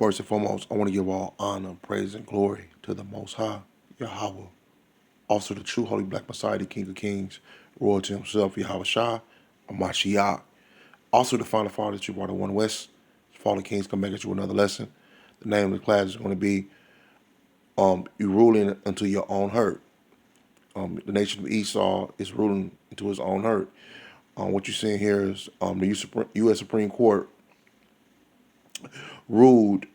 First and foremost, I want to give all honor, praise, and glory to the Most High, Yahweh, also the true Holy Black Messiah, the King of Kings, royalty himself, Yahweh Shah, or Mashiach. Also the final father, that you brought the One West. Fallen Kings come back at you another lesson. The name of the class is going to be you ruling unto your own hurt. The nation of Esau is ruling into his own hurt. What you're seeing here is the U.S. Supreme Court ruled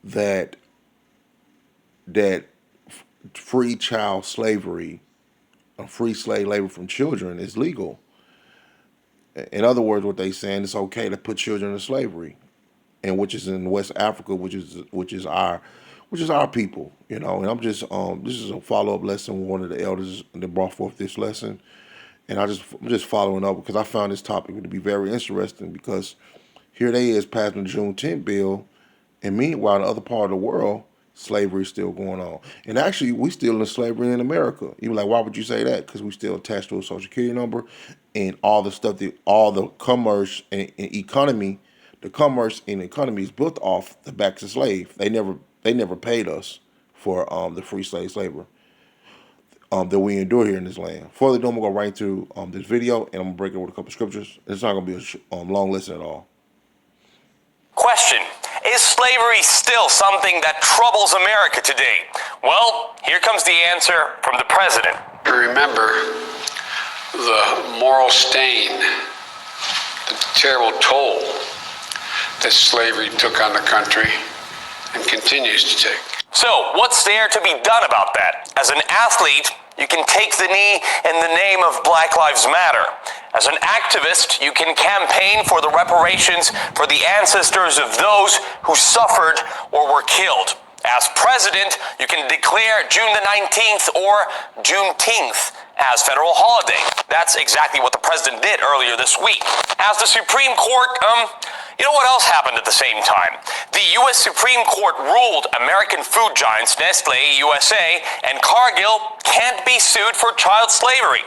that free child slavery, free slave labor from children is legal. In other words, what they saying, it's okay to put children in slavery, and which is in West Africa, which is our people, you know. And I'm just this is a follow up lesson. One of the elders that brought forth this lesson, and I'm just following up because I found this topic to be very interesting because here they is passing the Juneteenth bill, and meanwhile, in the other part of the world, slavery is still going on. And actually, we still in slavery in America. You're like, why would you say that? Because we still attached to a social security number and all the stuff all the commerce and economy, the commerce and economy is built off the backs of slaves. They never paid us for the free slave labor that we endure here in this land. Further, I'm gonna go right into this video, and I'm gonna break it with a couple of scriptures. It's not gonna be a long lesson at all. Question: is slavery still something that troubles America today? Well, here comes the answer from the president. Remember the moral stain, the terrible toll that slavery took on the country and continues to take. So, what's there to be done about that? As an athlete, you can take the knee in the name of Black Lives Matter. As an activist, you can campaign for the reparations for the ancestors of those who suffered or were killed. As president, you can declare June the 19th or Juneteenth as federal holiday. That's exactly what the president did earlier this week. As the Supreme Court, you know what else happened at the same time? The U.S. Supreme Court ruled American food giants Nestle, USA, and Cargill can't be sued for child slavery.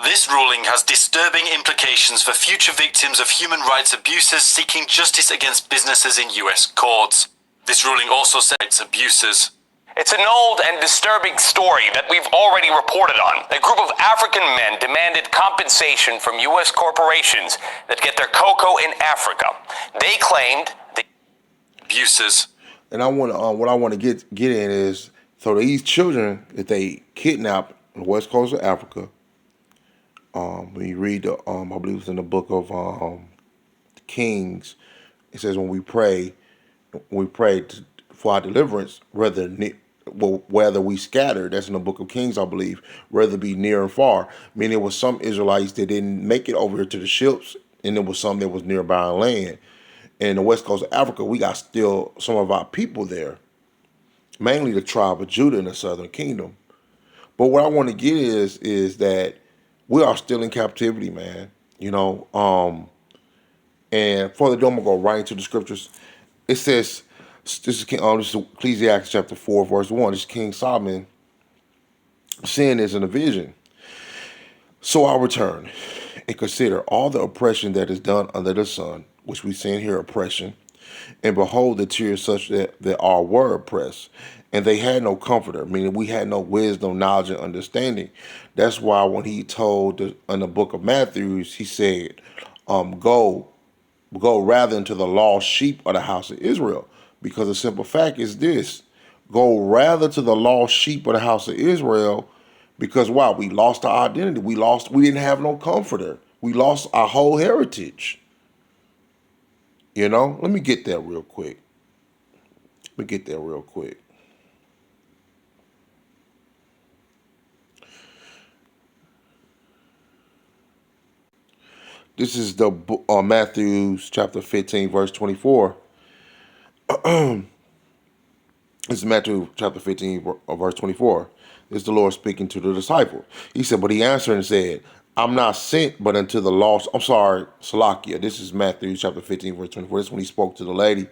This ruling has disturbing implications for future victims of human rights abuses seeking justice against businesses in U.S. courts. This ruling also cites abusers. It's an old and disturbing story that we've already reported on. A group of African men demanded compensation from U.S. corporations that get their cocoa in Africa. They claimed the abusers. And what I want to get in is, so these children that they kidnapped on the west coast of Africa, when you read the, I believe it's in the book of Kings, it says when we pray for our deliverance, whether we scattered, that's in the book of Kings, I believe, whether it be near and far. Meaning there was some Israelites that didn't make it over here to the ships, and there was some that was nearby on land. And the west coast of Africa, we got still some of our people there, mainly the tribe of Judah in the southern kingdom. But what I want to get is that we are still in captivity, man. You know, and further, I'm gonna go right into the scriptures. It says, this is Ecclesiastes chapter 4, verse 1. This is King Solomon seeing this in a vision. So I'll return and consider all the oppression that is done under the sun, which we see in here, oppression, and behold the tears such that all were oppressed, and they had no comforter, meaning we had no wisdom, knowledge, and understanding. That's why when he told in the book of Matthew, he said, go rather into the lost sheep of the house of Israel. Because the simple fact is this: go rather to the lost sheep of the house of Israel, because why? We lost our identity. We didn't have no comforter. We lost our whole heritage. You know, let me get there real quick. This is the Matthew chapter 15, verse 24. This is Matthew chapter 15, verse 24. This is the Lord speaking to the disciple. He said, but he answered and said, I'm not sent but unto the lost. I'm sorry, Salakia. This is Matthew chapter 15, verse 24. This is when he spoke to the lady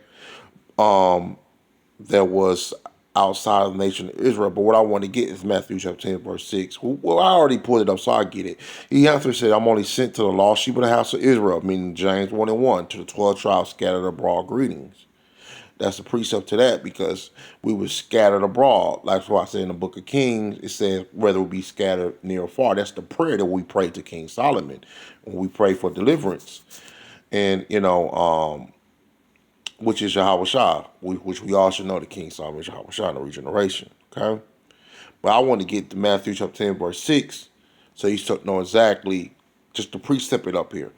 that was outside of the nation of Israel. But what I want to get is Matthew chapter 10, verse 6. Well, I already pulled it up, so I get it. He answered and said, I'm only sent to the lost sheep of the house of Israel, meaning James 1:1, to the 12 tribes scattered abroad greetings. That's a precept to that because we were scattered abroad. That's why I say in the book of Kings, it says whether we be scattered near or far. That's the prayer that we pray to King Solomon when we pray for deliverance. And, which is Yahweh Shah, which we all should know the King Solomon is Yahweh Shah, no regeneration. Okay? But I want to get to Matthew chapter 10, verse 6, so you know exactly just to precept it up here.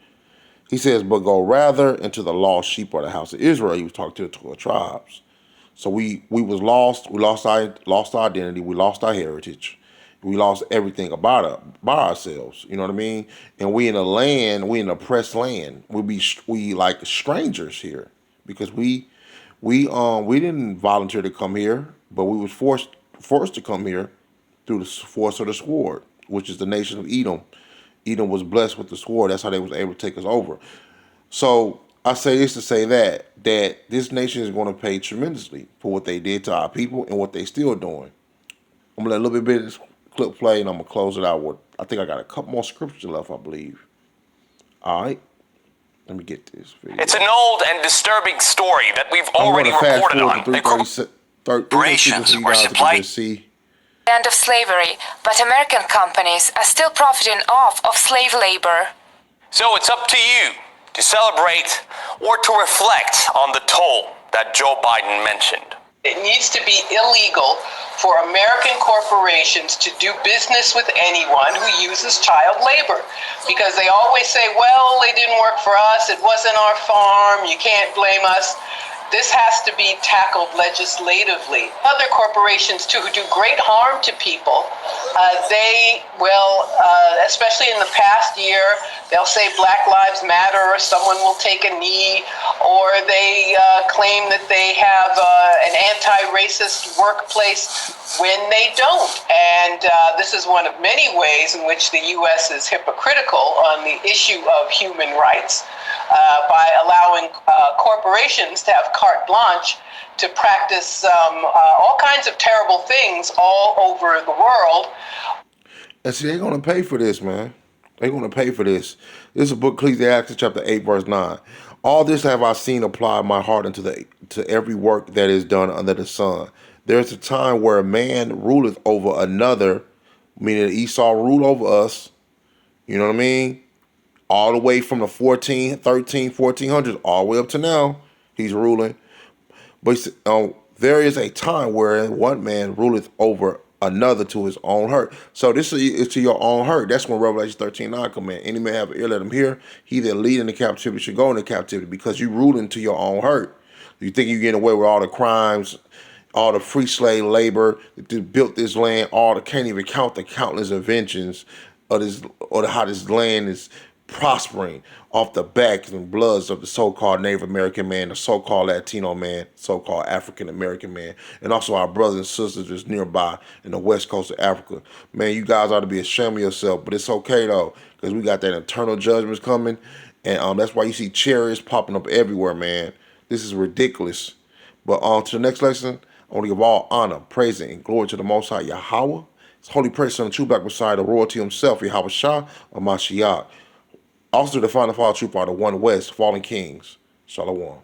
He says, but go rather into the lost sheep of the house of Israel. He was talking to the 12 tribes. So we was lost. We lost our identity. We lost our heritage. We lost everything by ourselves. You know what I mean? And we in a land, we in an oppressed land. We like strangers here because we didn't volunteer to come here, but we was forced to come here through the force of the sword, which is the nation of Edom. Edom was blessed with the sword. That's how they was able to take us over. So I say this to say that this nation is going to pay tremendously for what they did to our people and what they still doing. I'm gonna let a little bit of this clip play, and I'm gonna close it out with. I think I got a couple more scriptures left, I believe. All right, let me get this video. It's an old and disturbing story that we've I'm already gonna fast reported forward on. to The 3:30. corporations were supplying See. End of slavery, but American companies are still profiting off of slave labor. So it's up to you to celebrate or to reflect on the toll that Joe Biden mentioned. It needs to be illegal for American corporations to do business with anyone who uses child labor, because they always say, well, they didn't work for us, it wasn't our farm, you can't blame us. This has to be tackled legislatively. Other corporations, too, who do great harm to people, they will, especially in the past year, they'll say Black Lives Matter, or someone will take a knee, or they claim that they have an anti-racist workplace when they don't. And this is one of many ways in which the U.S. is hypocritical on the issue of human rights. By allowing corporations to have carte blanche to practice all kinds of terrible things all over the world. And see, they're going to pay for this, man. They're going to pay for this. This is a book, Ecclesiastes chapter 8, verse 9. All this have I seen apply my heart to every work that is done under the sun. There is a time where a man ruleth over another, meaning Esau ruled over us. You know what I mean? All the way from the 1400s, all the way up to now, he's ruling. But there is a time where one man ruleth over another to his own hurt. So this is to your own hurt. That's when Revelation 13:9 come in. Any man have an ear, let him hear. He that lead into captivity should go into captivity, because you ruling to your own hurt. You think you're getting away with all the crimes, all the free slave labor that built this land, can't even count the countless inventions of this, or how this land is prospering off the backs and bloods of the so-called Native American man, the so-called Latino man, so-called African American man, and also our brothers and sisters just nearby in the west coast of Africa. Man, you guys ought to be ashamed of yourself, but it's okay though, because we got that eternal judgments coming, and that's why you see chariots popping up everywhere, man. This is ridiculous. But on to the next lesson, I want to give all honor, praise, and glory to the Most High Yahweh, His holy praise on the true black Messiah, the royalty himself, Yahweh Shah, or Mashiach. Also to define the fallen truth are the one West, fallen kings. Shalom.